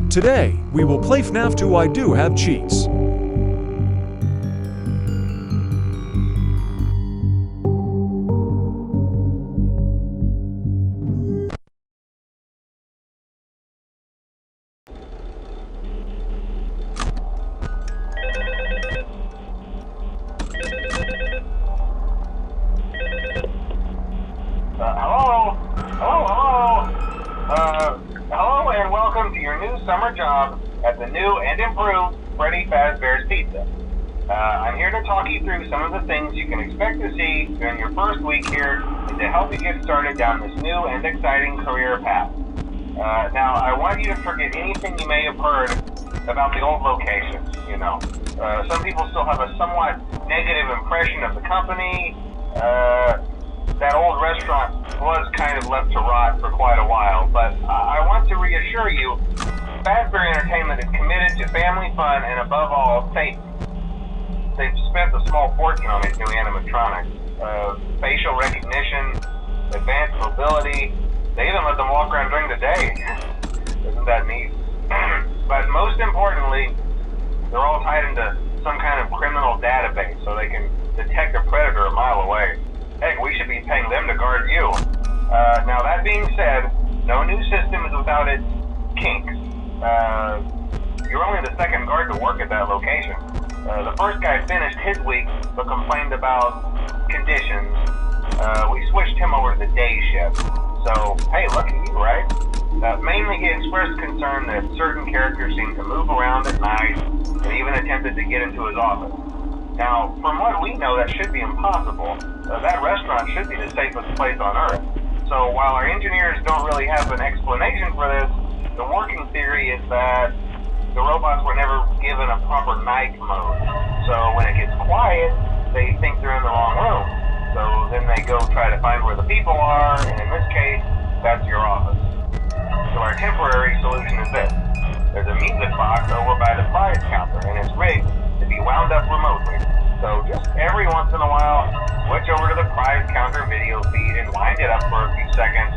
Today, we will play Fnaf 2 I Do Have Cheats. Hello and welcome to your new summer job at the new and improved Freddy Fazbear's Pizza. I'm here to talk you through some of the things you can expect to see during your first week here and to help you get started down this new and exciting career path. Now, I want you to forget anything you may have heard about the old location. Some people still have a somewhat negative impression of the company. That old restaurant was kind of left to rot for quite a while, but I want to reassure you, Fazbear Entertainment is committed to family fun and above all, safety. They've spent a small fortune on these new animatronics. Facial recognition, advanced mobility, they even let them walk around during the day. Isn't that neat? But most importantly, they're all tied into some kind of criminal database so they can detect a predator a mile away. Heck, we should be paying them to guard you. Now that being said, no new system is without its kinks. You're only the second guard to work at that location. The first guy finished his week, but complained about conditions. We switched him over to the day shift. So, hey, look at you, right? Mainly he expressed concern that certain characters seemed to move around at night and even attempted to get into his office. Now, from what we know, that should be impossible. That restaurant should be the safest place on Earth. So while our engineers don't really have an explanation for this, the working theory is that the robots were never given a proper night mode. So when it gets quiet, they think they're in the wrong room. So then they go try to find where the people are, and in this case, that's your office. So our temporary solution is this. There's a music box over by the prize counter, and it's rigged to be wound up remotely. So just every once in a while, switch over to the prize counter video feed and wind it up for a few seconds.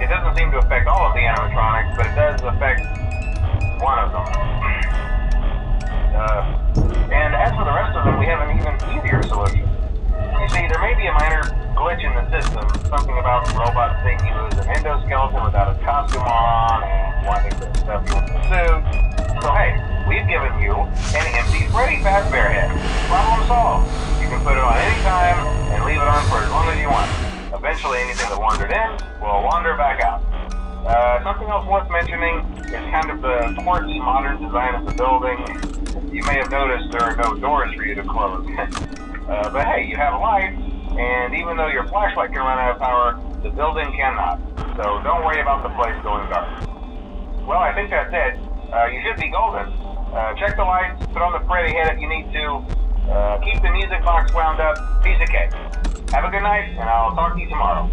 It doesn't seem to affect all of the animatronics, but it does affect one of them. And as for the rest of them, we have an even easier solution. You see, there may be a minor glitch in the system, something about the robots think you as an endoskeleton without a costume on and wanting to stuff you in the suit. So hey, we've given you an empty Freddy Fazbear head. Problem solved. You can put it on any time and leave it on for as long as you want. Eventually anything that wandered in will wander back out. Something else worth mentioning is kind of the quirky modern design of the building. You may have noticed there are no doors for you to close. But hey, you have lights, and even though your flashlight can run out of power, the building cannot. So don't worry about the place going dark. Well, I think that's it. You should be golden. Check the lights, put on the Freddy head if you need to. Keep the music box wound up. Piece of cake. Have a good night, and I'll talk to you tomorrow.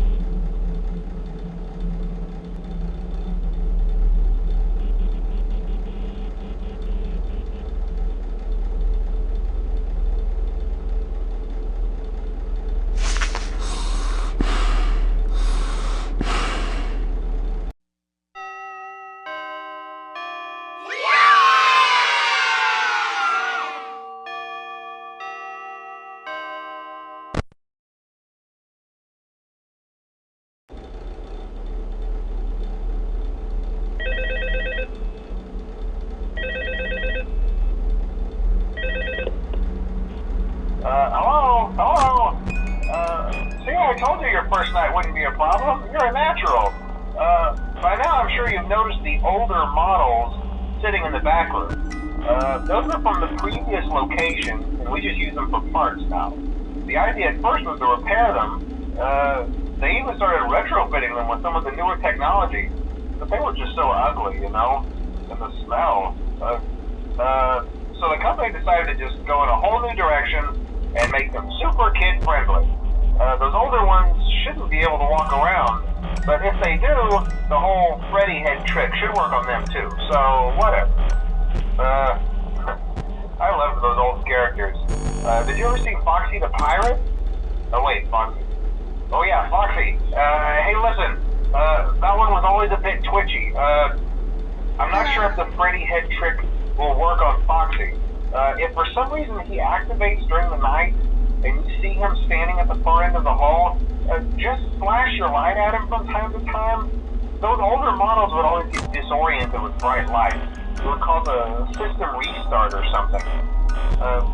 Hello? See, I told you your first night wouldn't be a problem. You're a natural. By now I'm sure you've noticed the older models sitting in the back room. Those are from the previous location, and we just use them for parts now. The idea at first was to repair them. They even started retrofitting them with some of the newer technology, but they were just so ugly, and the smell. So the company decided to just go in a whole new direction and make them super kid-friendly. Those older ones shouldn't be able to walk around, but if they do, the whole Freddy head trick should work on them too, so whatever. I loved those old characters. Did you ever see Foxy the Pirate? Oh wait, Foxy. Oh yeah, Foxy. Hey listen, that one was always a bit twitchy. I'm not sure if the Freddy head trick will work on Foxy. If for some reason he activates during the night and you see him standing at the far end of the hall, just flash your light at him from time to time. Those older models would always get disoriented with bright lights. It would cause a system restart or something.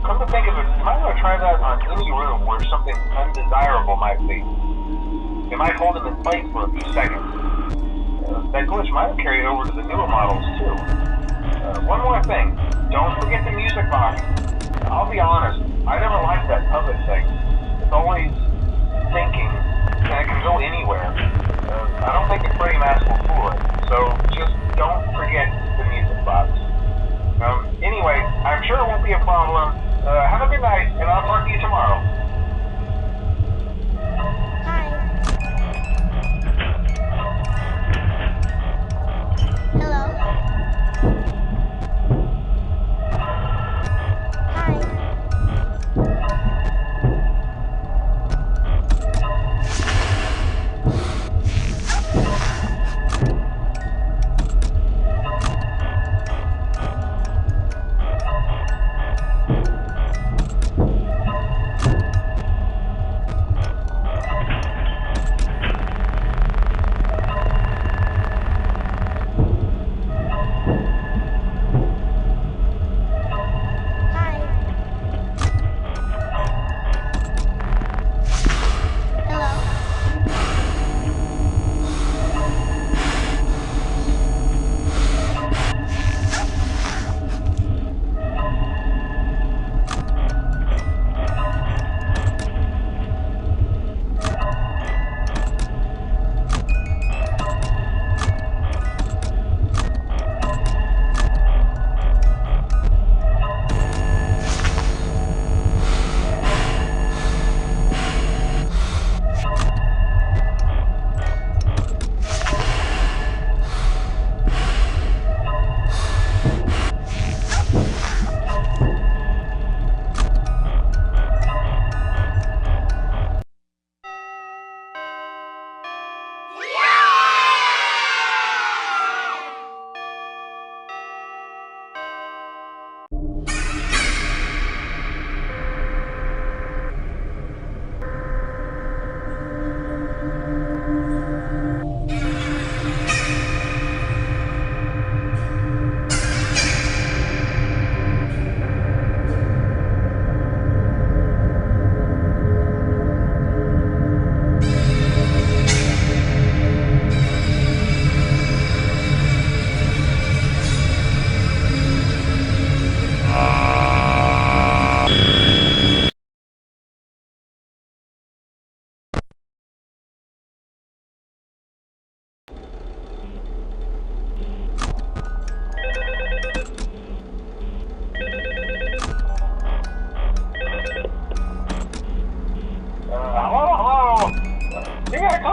Come to think of it, you might want to try that on any room where something undesirable might be. It might hold him in place for a few seconds. That glitch might have carried over to the newer models too. One more thing, don't forget the music box. I'll be honest, I never liked that puppet thing. It's always thinking, and it can go anywhere. I don't think the Freddy mask will fool it, so just don't forget the music box. Anyway, I'm sure it won't be a problem. Have a good night, and I'll talk to you tomorrow. Hi. Hello? Hi.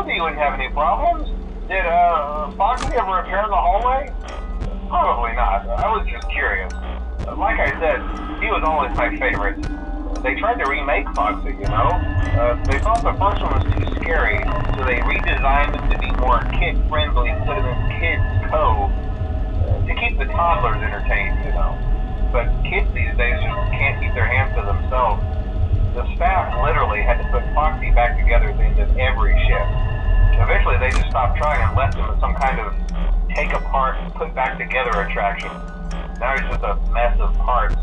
You wouldn't have any problems. Did Foxy ever appear in the hallway? Probably not. I was just curious. Like I said, he was always my favorite. They tried to remake Foxy, you know? They thought the first one was too scary, so they redesigned him to be more kid-friendly and put him in Kids Cove to keep the toddlers entertained, you know? But kids these days just can't keep their hands to themselves. The staff literally had to put Foxy back together at the end of every shift. Eventually they just stopped trying and left him as some kind of take apart, put back together attraction. Now he's just a mess of parts.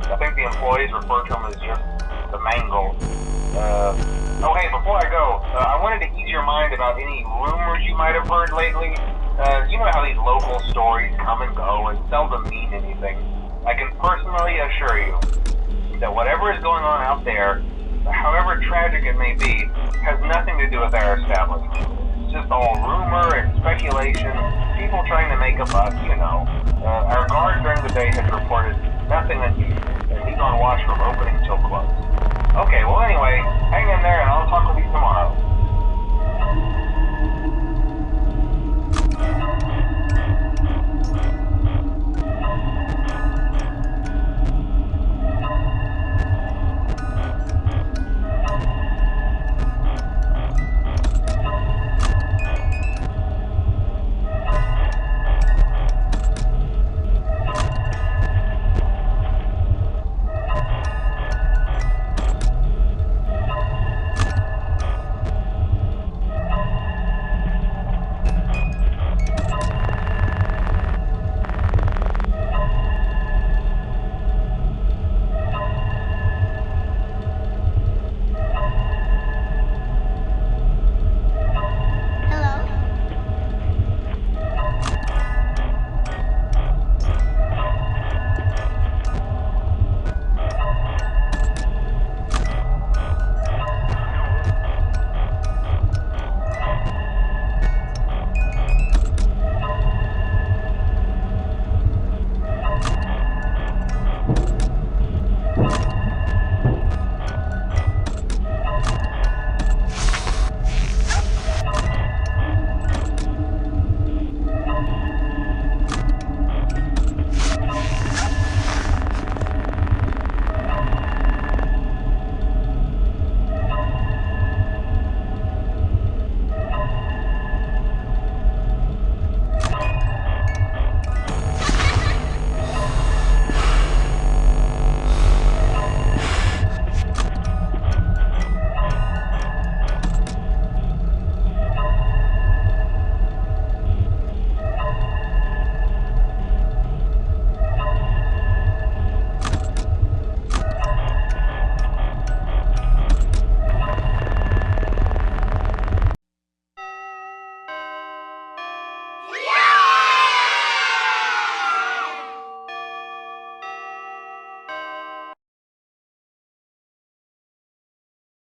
I think the employees refer to him as just the mangle. Oh hey, before I go, I wanted to ease your mind about any rumors you might have heard lately. You know how these local stories come and go and seldom mean anything. I can personally assure you that whatever is going on out there, however tragic it may be, has nothing to do with our establishment. It's just all rumor and speculation, people trying to make a buck, you know.